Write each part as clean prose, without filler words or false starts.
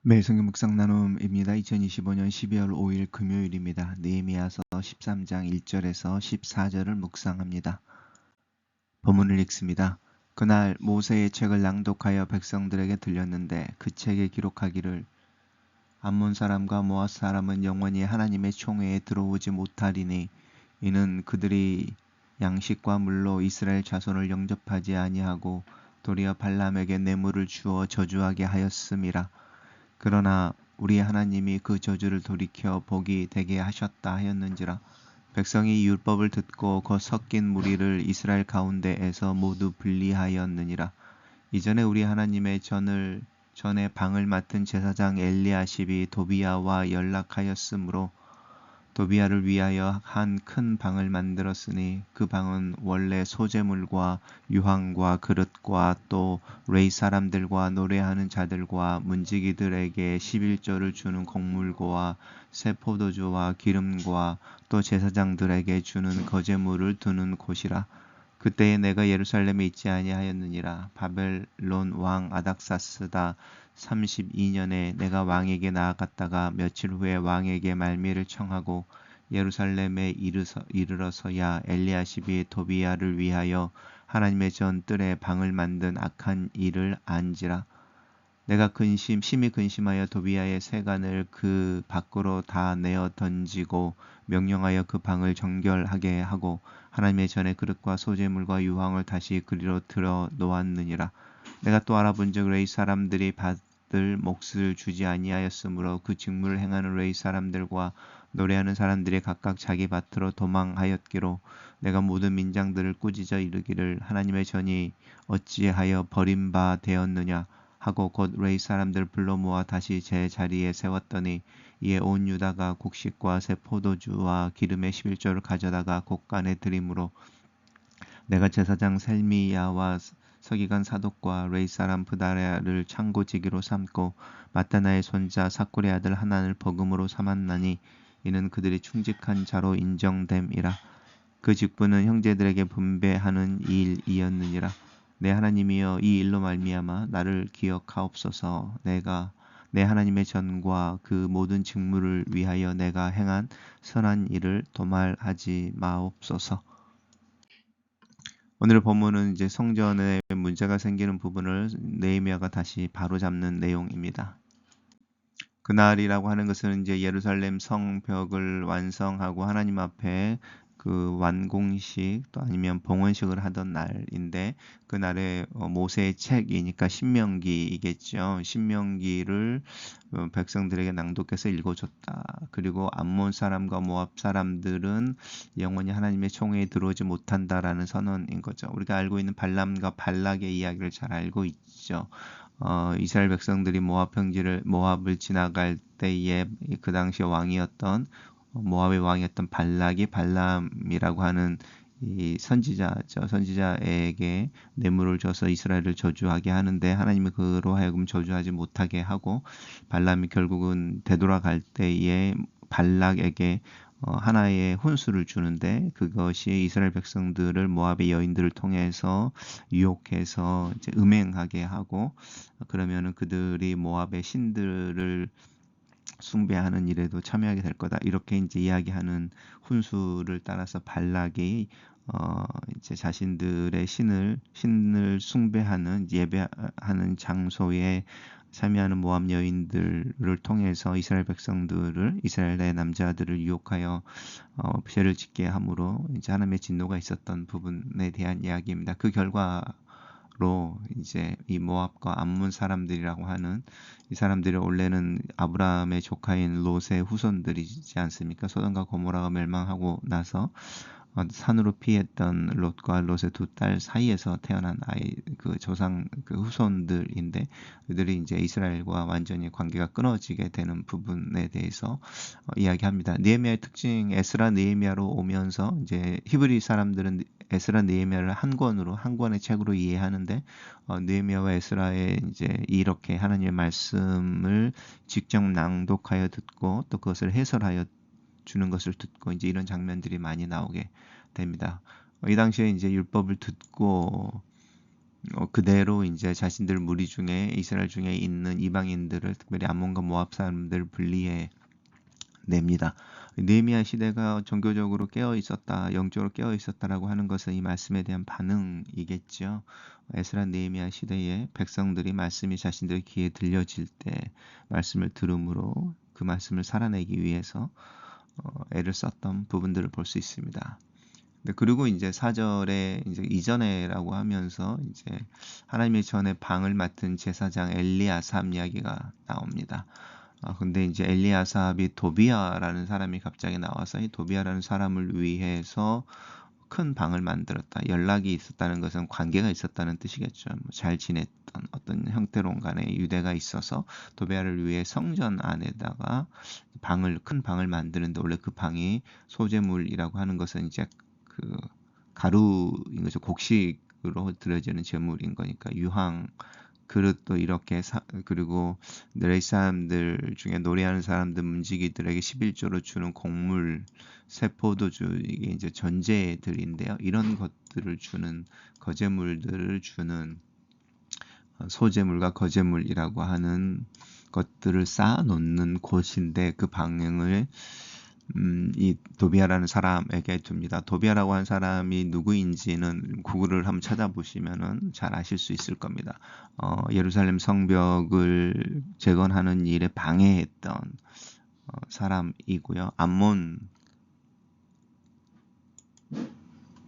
매일 성경 묵상 나눔입니다. 2025년 12월 5일 금요일입니다. 느헤미야서 13장 1절에서 14절을 묵상합니다. 본문을 읽습니다. 그날 모세의 책을 낭독하여 백성들에게 들렸는데 그 책에 기록하기를 암몬 사람과 모압 사람은 영원히 하나님의 총회에 들어오지 못하리니 이는 그들이 양식과 물로 이스라엘 자손을 영접하지 아니하고 도리어 발람에게 뇌물을 주어 저주하게 하였음이라. 그러나 우리 하나님이 그 저주를 돌이켜 복이 되게 하셨다 하였는지라. 백성이 율법을 듣고 그 섞인 무리를 이스라엘 가운데에서 모두 분리하였느니라. 이전에 우리 하나님의 전에 방을 맡은 제사장 엘리야십이 도비야와 연락하였으므로 도비야를 위하여 한 큰 방을 만들었으니 그 방은 원래 소재물과 유황과 그릇과 또 레이 사람들과 노래하는 자들과 문지기들에게 11조를 주는 곡물과 새 포도주와 기름과 또 제사장들에게 주는 거제물을 두는 곳이라. 그때에 내가 예루살렘에 있지 아니하였느니라. 바벨론 왕 아닥사스다 32년에 내가 왕에게 나아갔다가 며칠 후에 왕에게 말미를 청하고 예루살렘에 이르러서야 엘리야십이 도비야를 위하여 하나님의 전 뜰에 방을 만든 악한 일을 안지라. 내가 심히 근심하여 도비야의 세간을 그 밖으로 다 내어 던지고 명령하여 그 방을 정결하게 하고 하나님의 전에 그릇과 소재물과 유황을 다시 그리로 들어 놓았느니라. 내가 또 알아본즉 레위 사람들이 받을 몫을 주지 아니하였으므로 그 직무를 행하는 레위 사람들과 노래하는 사람들이 각각 자기 밭으로 도망하였기로 내가 모든 민장들을 꾸짖어 이르기를 하나님의 전이 어찌하여 버림바 되었느냐 하고 곧 레위 사람들 불러 모아 다시 제 자리에 세웠더니 이에 온 유다가 곡식과 새 포도주와 기름의 11조를 가져다가 곡간에 드림으로 내가 제사장 셀미야와 서기관 사독과 레위 사람 브다랴를 창고지기로 삼고 마따나의 손자 사꿀의 아들 하난을 버금으로 삼았나니 이는 그들이 충직한 자로 인정됨이라. 그 직분은 형제들에게 분배하는 일이었느니라. 내 하나님이여 이 일로 말미암아 나를 기억하옵소서. 내가 내 하나님의 전과 그 모든 직무를 위하여 내가 행한 선한 일을 도말하지 마옵소서. 오늘의 본문은 이제 성전에 문제가 생기는 부분을 느헤미야가 다시 바로잡는 내용입니다. 그날이라고 하는 것은 이제 예루살렘 성벽을 완성하고 하나님 앞에 그 완공식 또 아니면 봉헌식을 하던 날인데 그날에 모세의 책이니까 신명기이겠죠. 신명기를 백성들에게 낭독해서 읽어줬다. 그리고 암몬 사람과 모압 사람들은 영원히 하나님의 총회에 들어오지 못한다라는 선언인 거죠. 우리가 알고 있는 발람과 발락의 이야기를 잘 알고 있죠. 이스라엘 백성들이 모압을 지나갈 때에 그 당시 왕이었던 모압의 왕이었던 발락이 발람이라고 하는 이 선지자죠. 선지자에게 뇌물을 줘서 이스라엘을 저주하게 하는데 하나님이 그로 하여금 저주하지 못하게 하고 발람이 결국은 되돌아갈 때에 발락에게 하나의 혼수를 주는데 그것이 이스라엘 백성들을 모압의 여인들을 통해서 유혹해서 이제 음행하게 하고 그러면은 그들이 모압의 신들을 숭배하는 일에도 참여하게 될 거다. 이렇게 이제 이야기하는 훈수를 따라서 발락이 이제 자신들의 신을 숭배하는 예배하는 장소에 참여하는 모압 여인들을 통해서 이스라엘 백성들을 이스라엘의 남자들을 유혹하여 죄를 짓게 함으로 이제 하나님의 진노가 있었던 부분에 대한 이야기입니다. 그 결과로 이제 이 모압과 암몬 사람들이라고 하는 이 사람들이 원래는 아브라함의 조카인 롯의 후손들이지 않습니까? 소돔과 고모라가 멸망하고 나서 산으로 피했던 롯과 롯의 두 딸 사이에서 태어난 아이 그 조상 그 후손들인데 그들이 이제 이스라엘과 완전히 관계가 끊어지게 되는 부분에 대해서 이야기합니다. 느헤미야의 특징 에스라 느헤미야로 오면서 이제 히브리 사람들은 에스라 느헤미야를 한 권의 책으로 이해하는데 느헤미야와 에스라의 이제 이렇게 하나님의 말씀을 직접 낭독하여 듣고 또 그것을 해설하여 주는 것을 듣고 이제 이런 장면들이 많이 나오게 됩니다. 이 당시에 이제 율법을 듣고 그대로 이제 자신들 무리 중에 이스라엘 중에 있는 이방인들을 특별히 암몬과 모압 사람들을 분리해 냅니다. 느헤미야 시대가 종교적으로 깨어 있었다, 영적으로 깨어 있었다라고 하는 것은 이 말씀에 대한 반응이겠죠. 에스라 느헤미야 시대에 백성들이 말씀이 자신들 귀에 들려질 때 말씀을 들음으로 그 말씀을 살아내기 위해서 애를 썼던 부분들을 볼 수 있습니다. 그리고 이제 4절에 이제 이전에라고 하면서 이제 하나님의 전에 방을 맡은 제사장 엘리아삽 이야기가 나옵니다. 근데 이제 엘리아삽이 도비아라는 사람이 갑자기 나와서 이 도비아라는 사람을 위해서 큰 방을 만들었다. 연락이 있었다는 것은 관계가 있었다는 뜻이겠죠. 잘 지냈던 어떤 형태론 간에 유대가 있어서 도비아를 위해 성전 안에다가 큰 방을 만드는데, 원래 그 방이 소재물이라고 하는 것은 이제 그 가루인 거죠. 곡식으로 드려지는 제물인 거니까 유황 그릇도 이렇게 그리고 레위 사람들 중에 노래하는 사람들 문지기들에게 11조로 주는 곡물, 세포도주, 이게 이제 전제들인데요. 이런 것들을 주는 거제물들을 주는 소제물과 거제물이라고 하는 것들을 쌓아 놓는 곳인데, 그 방향을 이 도비아라는 사람에게 둡니다. 도비아라고 하는 사람이 누구인지는 구글을 한번 찾아보시면은 잘 아실 수 있을 겁니다. 예루살렘 성벽을 재건하는 일에 방해했던 사람이고요. 암몬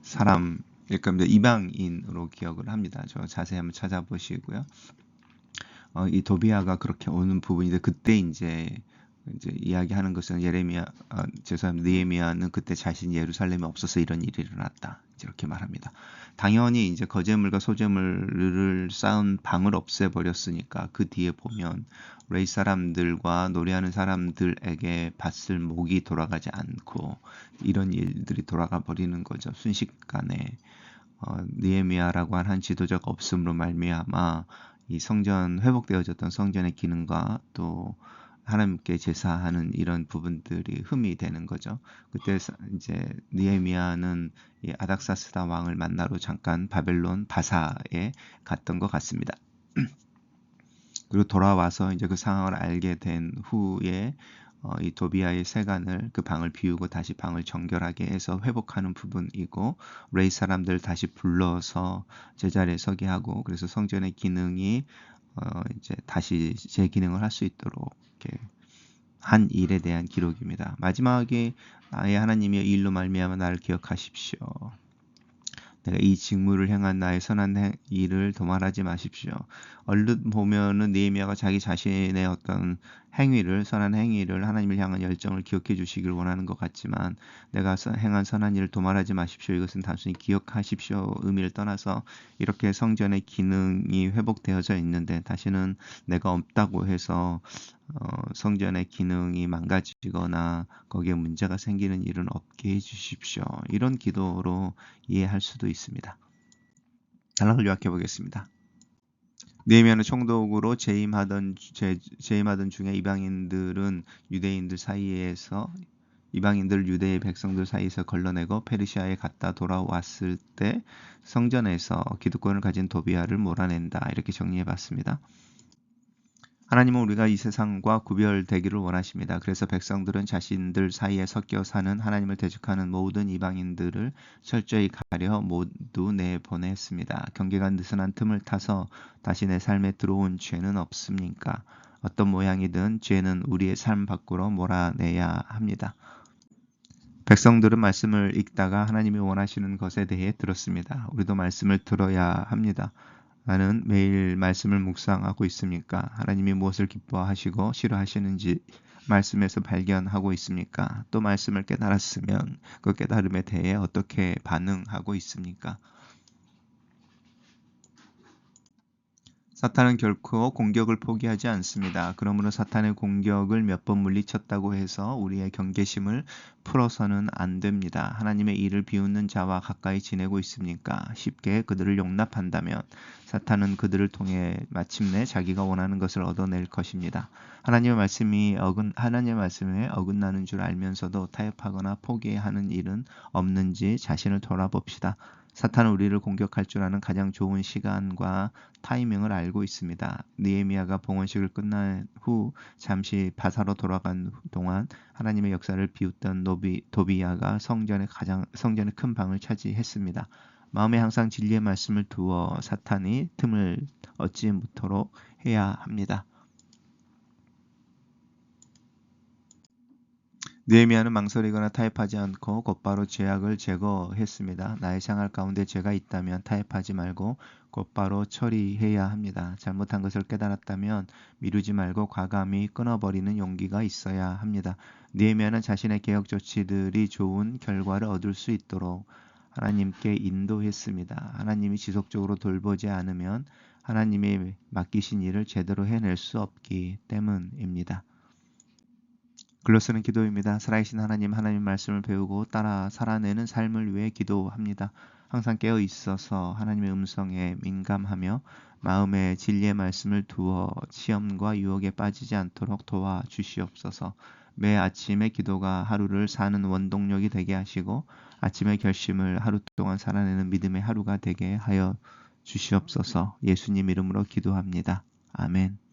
사람, 그러니까 이방인으로 기억을 합니다. 저 자세히 한번 찾아보시고요. 이 도비아가 그렇게 오는 부분인데, 그때 이제 이야기하는 것은 죄송합니다. 느헤미야는 그때 자신이 예루살렘에 없어서 이런 일이 일어났다, 이렇게 말합니다. 당연히 이제 거제물과 소제물을 쌓은 방을 없애버렸으니까 그 뒤에 보면 레위 사람들과 노래하는 사람들에게 받을 목이 돌아가지 않고 이런 일들이 돌아가 버리는 거죠. 순식간에 느헤미야라고 한 지도자가 없음으로 말미암아 이 성전, 회복되어졌던 성전의 기능과 또 하나님께 제사하는 이런 부분들이 흠이 되는 거죠. 그때 이제 느헤미야는 이 아닥사스다 왕을 만나러 잠깐 바벨론 바사에 갔던 것 같습니다. 그리고 돌아와서 이제 그 상황을 알게 된 후에 이 도비아의 세간을, 그 방을 비우고 다시 방을 정결하게 해서 회복하는 부분이고, 레위 사람들 다시 불러서 제자리에 서게 하고, 그래서 성전의 기능이 이제 다시 재기능을 할 수 있도록 이렇게 한 일에 대한 기록입니다. 마지막에 나의 하나님이여 이 일로 말미암아 나를 기억하십시오. 내가 이 직무를 행한 나의 선한 일을 도말하지 마십시오. 얼른 보면은 느헤미야가 자기 자신의 어떤 행위를, 선한 행위를, 하나님을 향한 열정을 기억해 주시길 원하는 것 같지만, 내가 행한 선한 일을 도말하지 마십시오, 이것은 단순히 기억하십시오 의미를 떠나서 이렇게 성전의 기능이 회복되어져 있는데 다시는 내가 없다고 해서 성전의 기능이 망가지거나 거기에 문제가 생기는 일은 없게 해주십시오. 이런 기도로 이해할 수도 있습니다. 단락을 요약해 보겠습니다. 느헤미야는 총독으로 재임하던 중에 이방인들을 유대의 백성들 사이에서 걸러내고 페르시아에 갔다 돌아왔을 때 성전에서 기득권을 가진 도비아를 몰아낸다, 이렇게 정리해 봤습니다. 하나님은 우리가 이 세상과 구별되기를 원하십니다. 그래서 백성들은 자신들 사이에 섞여 사는 하나님을 대적하는 모든 이방인들을 철저히 가려 모두 내보냈습니다. 경계가 느슨한 틈을 타서 다시 내 삶에 들어온 죄는 없습니까? 어떤 모양이든 죄는 우리의 삶 밖으로 몰아내야 합니다. 백성들은 말씀을 읽다가 하나님이 원하시는 것에 대해 들었습니다. 우리도 말씀을 들어야 합니다. 나는 매일 말씀을 묵상하고 있습니까? 하나님이 무엇을 기뻐하시고 싫어하시는지 말씀에서 발견하고 있습니까? 또 말씀을 깨달았으면 그 깨달음에 대해 어떻게 반응하고 있습니까? 사탄은 결코 공격을 포기하지 않습니다. 그러므로 사탄의 공격을 몇 번 물리쳤다고 해서 우리의 경계심을 풀어서는 안 됩니다. 하나님의 일을 비웃는 자와 가까이 지내고 있습니까? 쉽게 그들을 용납한다면 사탄은 그들을 통해 마침내 자기가 원하는 것을 얻어낼 것입니다. 하나님의 말씀에 어긋나는 줄 알면서도 타협하거나 포기하는 일은 없는지 자신을 돌아봅시다. 사탄은 우리를 공격할 줄 아는 가장 좋은 시간과 타이밍을 알고 있습니다. 느헤미야가 봉헌식을 끝난 후 잠시 바사로 돌아간 동안 하나님의 역사를 비웃던 도비야가 성전의 큰 방을 차지했습니다. 마음에 항상 진리의 말씀을 두어 사탄이 틈을 얻지 못하도록 해야 합니다. 느헤미야는 망설이거나 타협하지 않고 곧바로 죄악을 제거했습니다. 나의 생활 가운데 죄가 있다면 타협하지 말고 곧바로 처리해야 합니다. 잘못한 것을 깨달았다면 미루지 말고 과감히 끊어버리는 용기가 있어야 합니다. 느헤미야는 자신의 개혁 조치들이 좋은 결과를 얻을 수 있도록 하나님께 인도했습니다. 하나님이 지속적으로 돌보지 않으면 하나님이 맡기신 일을 제대로 해낼 수 없기 때문입니다. 글로 쓰는 기도입니다. 살아계신 하나님 말씀을 배우고 따라 살아내는 삶을 위해 기도합니다. 항상 깨어 있어서 하나님의 음성에 민감하며 마음에 진리의 말씀을 두어 시험과 유혹에 빠지지 않도록 도와주시옵소서. 매 아침의 기도가 하루를 사는 원동력이 되게 하시고 아침의 결심을 하루 동안 살아내는 믿음의 하루가 되게 하여 주시옵소서. 예수님 이름으로 기도합니다. 아멘.